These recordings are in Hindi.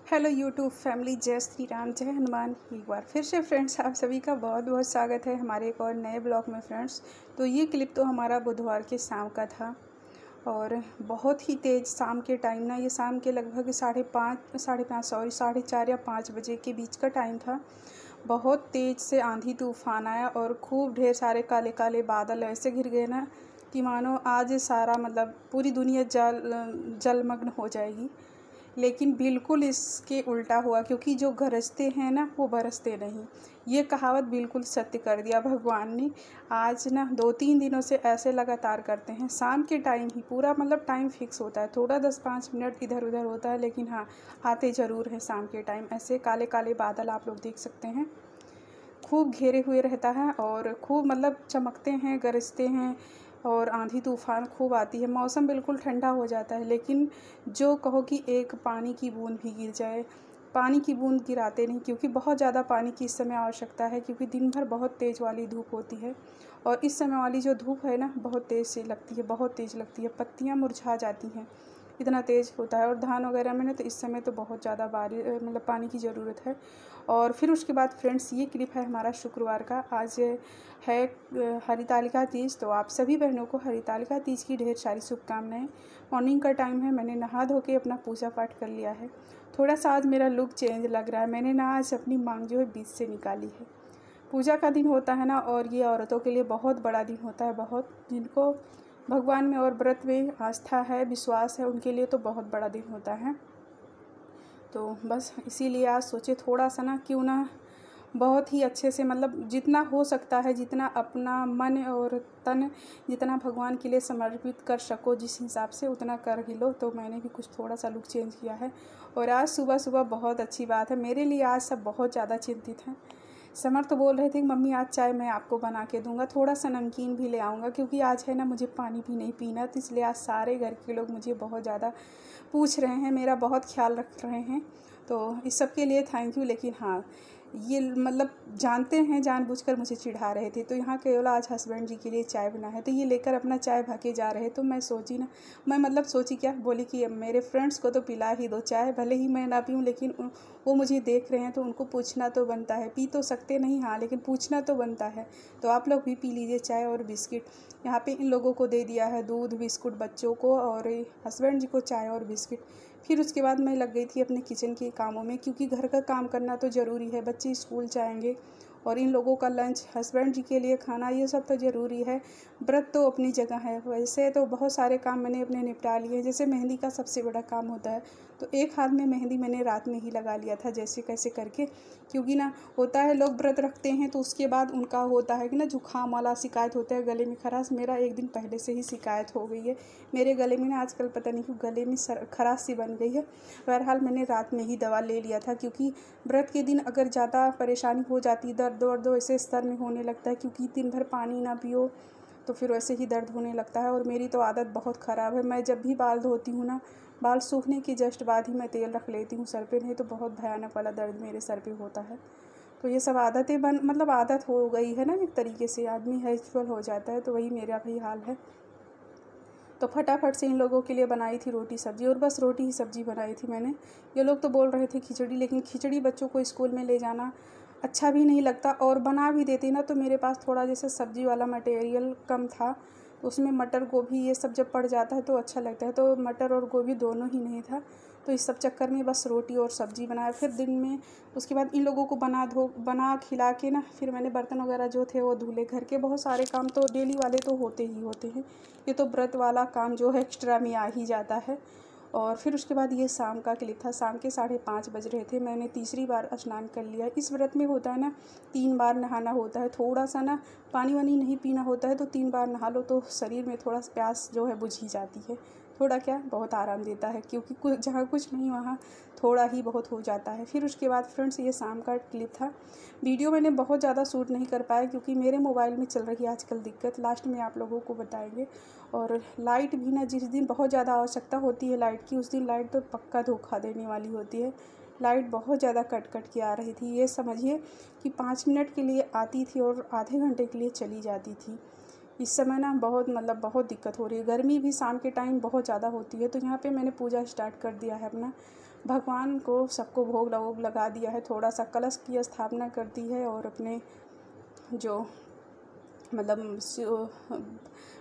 हेलो यूट्यूब फैमिली, जय श्री राम, जय हनुमान। एक बार फिर से फ्रेंड्स आप सभी का बहुत बहुत स्वागत है हमारे एक और नए ब्लॉग में। फ्रेंड्स तो ये क्लिप तो हमारा बुधवार के शाम का था और बहुत ही तेज़ शाम के टाइम ना, ये शाम के लगभग साढ़े पाँच 4:30 या 5 बजे के बीच का टाइम था। बहुत तेज़ से आंधी तूफान आया और खूब ढेर सारे काले काले बादल ऐसे घिर गए ना कि मानो आज सारा पूरी दुनिया जलमग्न हो जाएगी। लेकिन बिल्कुल इसके उल्टा हुआ, क्योंकि जो गरजते हैं ना वो बरसते नहीं। ये कहावत बिल्कुल सत्य कर दिया भगवान ने। आज ना 2-3 दिनों से ऐसे लगातार करते हैं। शाम के टाइम ही पूरा टाइम फिक्स होता है, थोड़ा 10-5 मिनट इधर उधर होता है, लेकिन हाँ आते ज़रूर हैं शाम के टाइम। ऐसे काले काले बादल आप लोग देख सकते हैं, खूब घेरे हुए रहता है और खूब चमकते हैं, गरजते हैं और आंधी तूफ़ान खूब आती है। मौसम बिल्कुल ठंडा हो जाता है, लेकिन जो कहो कि एक पानी की बूंद भी गिर जाए, पानी की बूंद गिराते नहीं, क्योंकि बहुत ज़्यादा पानी की इस समय आवश्यकता है, क्योंकि दिन भर बहुत तेज़ वाली धूप होती है। और इस समय वाली जो धूप है ना बहुत तेज़ से लगती है, बहुत तेज़ लगती है, पत्तियाँ मुरझा जाती हैं, इतना तेज़ होता है। और धान वगैरह में ना तो इस समय तो बहुत ज़्यादा बारिश पानी की ज़रूरत है। और फिर उसके बाद फ्रेंड्स ये क्लिप है हमारा शुक्रवार का। आज है हरितालिका तीज, तो आप सभी बहनों को हरितालिका तीज की ढेर सारी शुभकामनाएं। मॉर्निंग का टाइम है, मैंने नहा धो के अपना पूजा पाठ कर लिया है। थोड़ा सा आज मेरा लुक चेंज लग रहा है। मैंने ना आज अपनी मांग जो है बीच से निकाली है। पूजा का दिन होता है ना, और ये औरतों के लिए बहुत बड़ा दिन होता है। बहुत जिनको भगवान में और व्रत में आस्था है, विश्वास है, उनके लिए तो बहुत बड़ा दिन होता है। तो बस इसीलिए आज सोचे थोड़ा सा ना क्यों ना बहुत ही अच्छे से जितना हो सकता है, जितना अपना मन और तन जितना भगवान के लिए समर्पित कर सको, जिस हिसाब से उतना कर ही लो। तो मैंने भी कुछ थोड़ा सा लुक चेंज किया है। और आज सुबह सुबह बहुत अच्छी बात है मेरे लिए, आज सब बहुत ज़्यादा चिंतित हैं। समर तो बोल रहे थे कि मम्मी आज चाय मैं आपको बना के दूंगा, थोड़ा सा नमकीन भी ले आऊँगा, क्योंकि आज है ना मुझे पानी भी नहीं पीना। तो इसलिए आज सारे घर के लोग मुझे बहुत ज़्यादा पूछ रहे हैं, मेरा बहुत ख्याल रख रहे हैं। तो इस सब के लिए थैंक यू। लेकिन हाँ ये जानते हैं, जानबूझकर मुझे चिढ़ा रहे थे। तो यहाँ केवल आज हस्बैंड जी के लिए चाय बना है, तो ये लेकर अपना चाय भागे जा रहे। तो मैं सोची ना, मैं सोची क्या, बोली कि मेरे फ्रेंड्स को तो पिला ही दो चाय, भले ही मैं ना पीऊँ, लेकिन वो मुझे देख रहे हैं तो उनको पूछना तो बनता है। पी तो सकते नहीं हाँ, लेकिन पूछना तो बनता है। तो आप लोग भी पी लीजिए चाय और बिस्किट। यहाँ पे इन लोगों को दे दिया है दूध बिस्कुट बच्चों को, और हस्बैंड जी को चाय और बिस्किट। फिर उसके बाद मैं लग गई थी अपने किचन के कामों में, क्योंकि घर का काम करना तो ज़रूरी है। बच्चे स्कूल जाएंगे और इन लोगों का लंच, हस्बैंड जी के लिए खाना, ये सब तो ज़रूरी है। व्रत तो अपनी जगह है, वैसे तो बहुत सारे काम मैंने अपने निपटा लिए हैं। जैसे मेहंदी का सबसे बड़ा काम होता है, तो एक हाथ में मेहंदी मैंने रात में ही लगा लिया था जैसे कैसे करके। क्योंकि ना होता है लोग व्रत रखते हैं तो उसके बाद उनका होता है कि ना जुकाम वाला शिकायत होता है, गले में खराश। मेरा एक दिन पहले से ही शिकायत हो गई है मेरे गले में ना, आजकल पता नहीं क्यों गले में खराश सी बन गई है। बहरहाल मैंने रात में ही दवा ले लिया था, क्योंकि व्रत के दिन अगर ज़्यादा परेशानी हो जाती, दर्द वर्द ऐसे सर में होने लगता है, क्योंकि दिन भर पानी ना पियो तो फिर वैसे ही दर्द होने लगता है। और मेरी तो आदत बहुत ख़राब है, मैं जब भी बाल धोती हूँ ना, बाल सूखने के जस्ट बाद ही मैं तेल रख लेती हूँ सर पे, नहीं तो बहुत भयानक वाला दर्द मेरे सर पे होता है। तो ये सब आदतें आदत हो गई है ना, एक तरीके से आदमी हैबिचुअल हो जाता है। तो वही मेरा भी हाल है। तो फटाफट से इन लोगों के लिए बनाई थी रोटी सब्ज़ी, और बस रोटी ही सब्ज़ी बनाई थी मैंने। ये लोग तो बोल रहे थे खिचड़ी, लेकिन खिचड़ी बच्चों को स्कूल में ले जाना अच्छा भी नहीं लगता। और बना भी देती ना तो मेरे पास थोड़ा जैसे सब्ज़ी वाला मटेरियल कम था, तो उसमें मटर गोभी ये सब जब पड़ जाता है तो अच्छा लगता है। तो मटर और गोभी दोनों ही नहीं था, तो इस सब चक्कर में बस रोटी और सब्ज़ी बनाया। फिर दिन में उसके बाद इन लोगों को बना खिला के ना, फिर मैंने बर्तन वगैरह जो थे वो धुले। घर के बहुत सारे काम तो डेली वाले तो होते ही होते हैं, ये तो व्रत वाला काम जो है एक्स्ट्रा में आ ही जाता है। और फिर उसके बाद ये शाम का क्लिप था। शाम के 5:30 बज रहे थे, मैंने तीसरी बार स्नान कर लिया। इस व्रत में होता है ना 3 बार नहाना होता है। थोड़ा सा ना पानी वानी नहीं पीना होता है, तो 3 बार नहा लो तो शरीर में थोड़ा प्यास जो है बुझ ही जाती है। थोड़ा क्या बहुत आराम देता है, क्योंकि कुछ जहाँ कुछ नहीं वहाँ थोड़ा ही बहुत हो जाता है। फिर उसके बाद फ्रेंड्स ये शाम का क्लिप था। वीडियो मैंने बहुत ज़्यादा शूट नहीं कर पाया, क्योंकि मेरे मोबाइल में चल रही है आजकल दिक्कत, लास्ट में आप लोगों को बताएंगे। और लाइट भी ना, जिस दिन बहुत ज़्यादा आवश्यकता होती है लाइट की, उस दिन लाइट तो पक्का धोखा देने वाली होती है। लाइट बहुत ज़्यादा कट कट के आ रही थी। ये समझिए कि 5 मिनट के लिए आती थी और आधे घंटे के लिए चली जाती थी। इस समय ना बहुत दिक्कत हो रही है। गर्मी भी शाम के टाइम बहुत ज़्यादा होती है। तो यहाँ पे मैंने पूजा स्टार्ट कर दिया है अपना। भगवान को सबको भोग वोग लगा दिया है, थोड़ा सा कलश की स्थापना कर दी है और अपने जो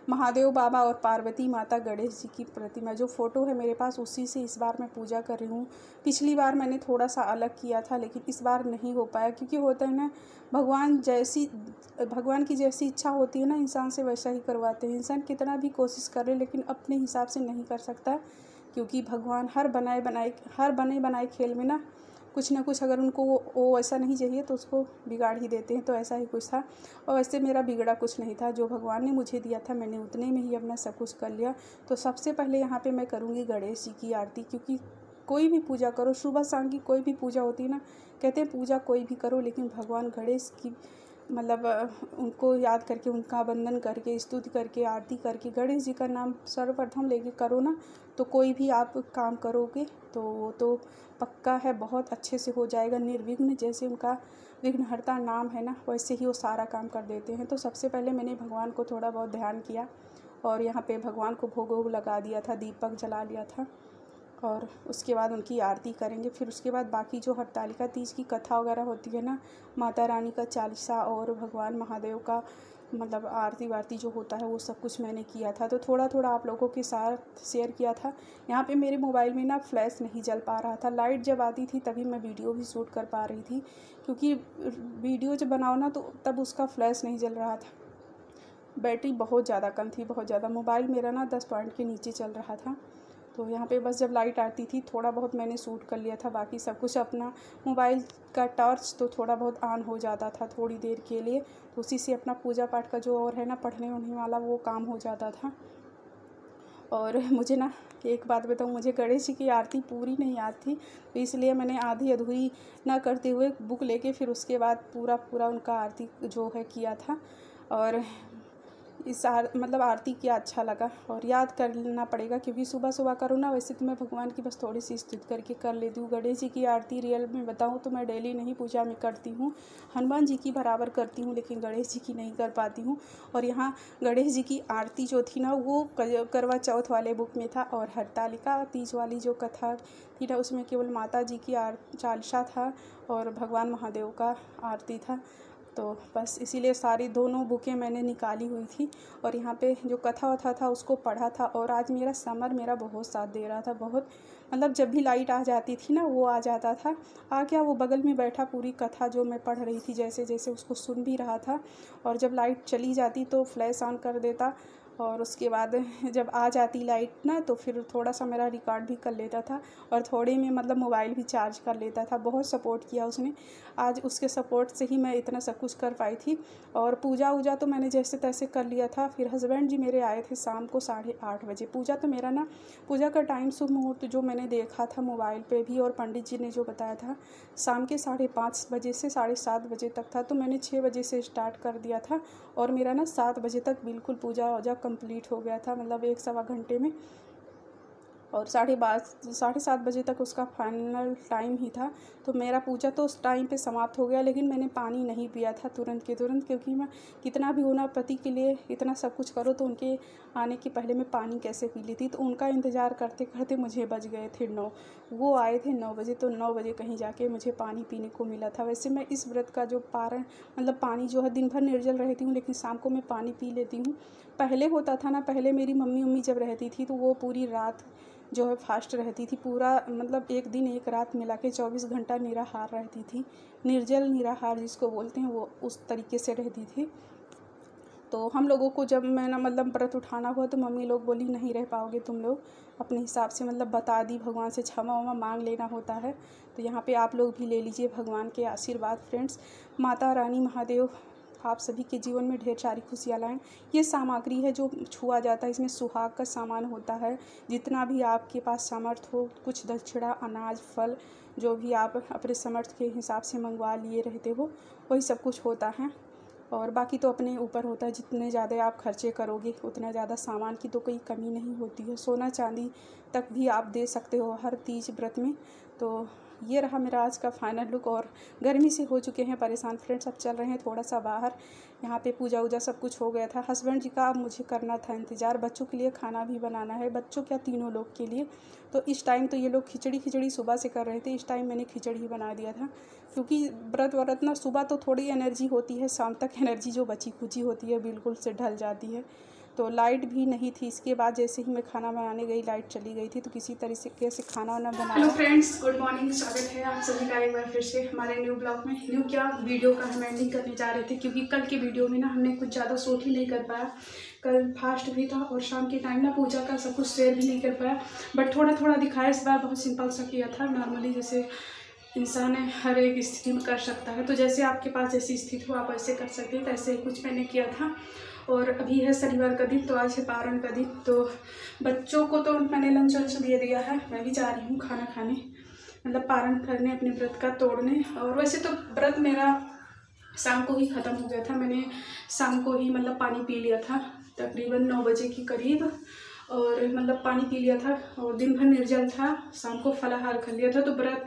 महादेव बाबा और पार्वती माता, गणेश जी की प्रतिमा जो फ़ोटो है मेरे पास, उसी से इस बार मैं पूजा कर रही हूँ। पिछली बार मैंने थोड़ा सा अलग किया था, लेकिन इस बार नहीं हो पाया, क्योंकि होता है ना, भगवान की जैसी इच्छा होती है ना, इंसान से वैसा ही करवाते हैं। इंसान कितना भी कोशिश कर ले, लेकिन अपने हिसाब से नहीं कर सकता, क्योंकि भगवान हर बने बनाए खेल में ना कुछ ना कुछ, अगर उनको वो ऐसा नहीं चाहिए तो उसको बिगाड़ ही देते हैं। तो ऐसा ही कुछ था, और वैसे मेरा बिगड़ा कुछ नहीं था। जो भगवान ने मुझे दिया था मैंने उतने में ही अपना सब कुछ कर लिया। तो सबसे पहले यहाँ पे मैं करूँगी गणेश जी की आरती, क्योंकि कोई भी पूजा करो, सुबह शाम की कोई भी पूजा होती है ना, कहते हैं पूजा कोई भी करो, लेकिन भगवान गणेश की उनको याद करके, उनका वंदन करके, स्तुति करके, आरती करके, गणेश जी का नाम सर्वप्रथम लेके करो ना, तो कोई भी आप काम करोगे तो वो तो पक्का है बहुत अच्छे से हो जाएगा। निर्विघ्न, जैसे उनका विघ्नहर्ता नाम है ना, वैसे ही वो सारा काम कर देते हैं। तो सबसे पहले मैंने भगवान को थोड़ा बहुत ध्यान किया और यहाँ पे भगवान को भोग वोग लगा दिया था, दीपक जला लिया था, और उसके बाद उनकी आरती करेंगे। फिर उसके बाद बाकी जो हरतालिका तीज की कथा वगैरह होती है ना, माता रानी का चालीसा और भगवान महादेव का आरती वारती जो होता है, वो सब कुछ मैंने किया था। तो थोड़ा थोड़ा आप लोगों के साथ शेयर किया था। यहाँ पे मेरे मोबाइल में ना फ्लैश नहीं जल पा रहा था, लाइट जब आती थी तभी मैं वीडियो भी शूट कर पा रही थी, क्योंकि वीडियो जब बनाओ ना तो तब उसका फ्लैश नहीं जल रहा था। बैटरी बहुत ज़्यादा कम थी, बहुत ज़्यादा। मोबाइल मेरा ना 10 पॉइंट के नीचे चल रहा था। तो यहाँ पे बस जब लाइट आती थी थोड़ा बहुत मैंने शूट कर लिया था, बाकी सब कुछ अपना मोबाइल का टॉर्च तो थोड़ा बहुत ऑन हो जाता था थोड़ी देर के लिए, तो उसी से अपना पूजा पाठ का जो और है ना पढ़ने उढ़ने वाला वो काम हो जाता था। और मुझे ना एक बात बताऊँ, मुझे गणेश जी की आरती पूरी नहीं आती थी, तो इसलिए मैंने आधी अधूरी ना करते हुए बुक लेके फिर उसके बाद पूरा उनका आरती जो है किया था। और इस आरती किया अच्छा लगा, और याद करना पड़ेगा, क्योंकि सुबह सुबह करो ना। वैसे तो मैं भगवान की बस थोड़ी सी स्तुति करके कर लेती हूँ। गणेश जी की आरती रियल में बताऊँ तो मैं डेली नहीं पूजा में करती हूँ, हनुमान जी की बराबर करती हूँ, लेकिन गणेश जी की नहीं कर पाती हूँ। और यहाँ गणेश जी की आरती जो थी ना, वो करवा चौथ वाले बुक में था, और हरतालिका तीज वाली जो कथा थी ना, उसमें केवल माता जी की चालीसा था और भगवान महादेव का आरती था। तो बस इसीलिए सारी दोनों बुकें मैंने निकाली हुई थी, और यहाँ पे जो कथा वथा था उसको पढ़ा था। और आज मेरा समर मेरा बहुत साथ दे रहा था, बहुत जब भी लाइट आ जाती थी ना, वो आ जाता था, आ गया, वो बगल में बैठा पूरी कथा जो मैं पढ़ रही थी जैसे जैसे उसको सुन भी रहा था। और जब लाइट चली जाती तो फ्लैश ऑन कर देता, और उसके बाद जब आ जाती लाइट ना, तो फिर थोड़ा सा मेरा रिकॉर्ड भी कर लेता था, और थोड़े में मोबाइल भी चार्ज कर लेता था। बहुत सपोर्ट किया उसने, आज उसके सपोर्ट से ही मैं इतना सब कुछ कर पाई थी। और पूजा वूजा तो मैंने जैसे तैसे कर लिया था। फिर हस्बैंड जी मेरे आए थे शाम को 8:30 बजे। पूजा तो मेरा ना, पूजा का टाइम शुभ मुहूर्त जो मैंने देखा था मोबाइल पे भी, और पंडित जी ने जो बताया था, शाम के 5:30 बजे से 7:30 बजे तक था। तो मैंने 6 बजे से स्टार्ट कर दिया था, और मेरा ना 7 बजे तक बिल्कुल पूजा वूजा कंप्लीट हो गया था, 1 सवा घंटे में। और 7:30 बजे तक उसका फाइनल टाइम ही था। तो मेरा पूजा तो उस टाइम पे समाप्त हो गया, लेकिन मैंने पानी नहीं पिया था तुरंत के तुरंत, क्योंकि मैं कितना भी होना पति के लिए इतना सब कुछ करो, तो उनके आने के पहले मैं पानी कैसे पी लेती। तो उनका इंतज़ार करते करते मुझे बज गए थे 9। वो आए थे 9 बजे, तो 9 बजे कहीं जाके मुझे पानी पीने को मिला था। वैसे मैं इस व्रत का जो पारण पानी जो है दिन भर निर्जल रहती हूँ, लेकिन शाम को मैं पानी पी लेती हूँ। पहले होता था ना, पहले मेरी मम्मी जब रहती थी तो वो पूरी रात जो है फास्ट रहती थी, पूरा एक दिन एक रात मिला के 24 घंटा निराहार रहती थी। निर्जल निराहार जिसको बोलते हैं, वो उस तरीके से रहती थी। तो हम लोगों को जब मैं ना व्रत उठाना हुआ, तो मम्मी लोग बोली नहीं रह पाओगे तुम लोग, अपने हिसाब से बता दी, भगवान से क्षमा वमा मांग लेना होता है। तो यहाँ पे आप लोग भी ले लीजिए भगवान के आशीर्वाद फ्रेंड्स। माता रानी महादेव आप सभी के जीवन में ढेर सारी खुशियाँ लाएँ। ये सामग्री है जो छुआ जाता है, इसमें सुहाग का सामान होता है। जितना भी आपके पास सामर्थ हो, कुछ दक्षिणा, अनाज, फल, जो भी आप अपने समर्थ के हिसाब से मंगवा लिए रहते हो, वही सब कुछ होता है। और बाकी तो अपने ऊपर होता है, जितने ज़्यादा आप खर्चे करोगे उतना ज़्यादा सामान की तो कोई कमी नहीं होती है। सोना चांदी तक भी आप दे सकते हो हर तीज व्रत में। तो ये रहा मेरा आज का फाइनल लुक। और गर्मी से हो चुके हैं परेशान फ्रेंड्स। अब चल रहे हैं थोड़ा सा बाहर। यहाँ पे पूजा वूजा सब कुछ हो गया था। हस्बैंड जी का अब मुझे करना था इंतज़ार। बच्चों के लिए खाना भी बनाना है, बच्चों क्या तीनों लोग के लिए। तो इस टाइम तो ये लोग खिचड़ी सुबह से कर रहे थे। इस टाइम मैंने खिचड़ी बना दिया था, क्योंकि व्रत ना सुबह तो थोड़ी एनर्जी होती है, शाम तक एनर्जी जो बची खुची होती है बिल्कुल से ढल जाती है। तो लाइट भी नहीं थी। इसके बाद जैसे ही मैं खाना बनाने गई लाइट चली गई थी, तो किसी तरीके से खाना वाना बनाया। Hello friends, good morning. स्वागत है आप सभी का एक बार फिर से हमारे न्यू ब्लॉग में। न्यू क्या वीडियो का हम एंडिंग करने जा रहे थे, क्योंकि कल की वीडियो में ना हमने कुछ ज़्यादा शूट ही नहीं कर पाया। कल फास्ट भी था और शाम के टाइम ना पूजा का सब कुछ शेयर भी नहीं कर पाया, बट थोड़ा थोड़ा दिखाया। इस बार बहुत सिंपल सा किया था, नॉर्मली जैसे इंसान हर एक स्थिति में कर सकता है। तो जैसे आपके पास ऐसी स्थिति हो आप ऐसे कर सकते हैं, तो ऐसे ही कुछ मैंने किया था। और अभी है शनिवार का दिन, तो आज है पारण का दिन। तो बच्चों को तो मैंने लंच वंच दे दिया है। मैं भी जा रही हूँ खाना खाने, मतलब पारण करने, अपने व्रत का तोड़ने। और वैसे तो व्रत मेरा शाम को ही ख़त्म हो गया था। मैंने शाम को ही मतलब पानी पी लिया था, तकरीबन 9 बजे के करीब। और मतलब पानी पी लिया था और दिन भर निर्जल था। शाम को फलाहार कर लिया था। तो व्रत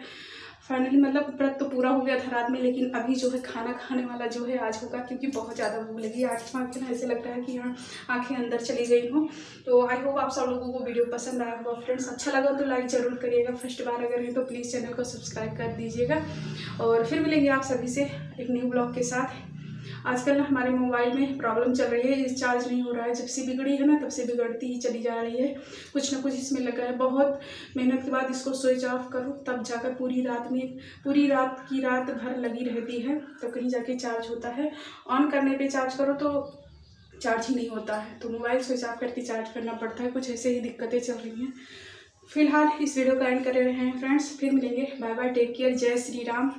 फाइनली मतलब व्रत तो पूरा हो गया था रात में। लेकिन अभी जो है खाना खाने वाला जो है आज होगा, क्योंकि बहुत ज़्यादा भूख लगी। आँखें ना ऐसे लगता है कि हाँ आँखें अंदर चली गई हों। तो आई होप आप सब लोगों को वीडियो पसंद आया होगा फ्रेंड्स। अच्छा लगा तो लाइक ज़रूर करिएगा। फर्स्ट बार अगर है तो प्लीज़ चैनल को सब्सक्राइब कर दीजिएगा। और फिर मिलेंगे आप सभी से एक न्यू ब्लॉग के साथ। आजकल ना हमारे मोबाइल में प्रॉब्लम चल रही है, चार्ज नहीं हो रहा है। जब से बिगड़ी है ना तब से बिगड़ती ही चली जा रही है। कुछ ना कुछ इसमें लगा है। बहुत मेहनत के बाद इसको स्विच ऑफ करो तब जाकर पूरी रात की रात भर लगी रहती है, तो कहीं जाके चार्ज होता है। ऑन करने पे चार्ज करो तो चार्ज ही नहीं होता है। तो मोबाइल स्विच ऑफ करके चार्ज करना पड़ता है। कुछ ऐसे ही दिक्कतें चल रही हैं। फिलहाल इस वीडियो का एंड कर रहे हैं फ्रेंड्स। फिर मिलेंगे। बाय बाय, टेक केयर, जय श्री राम।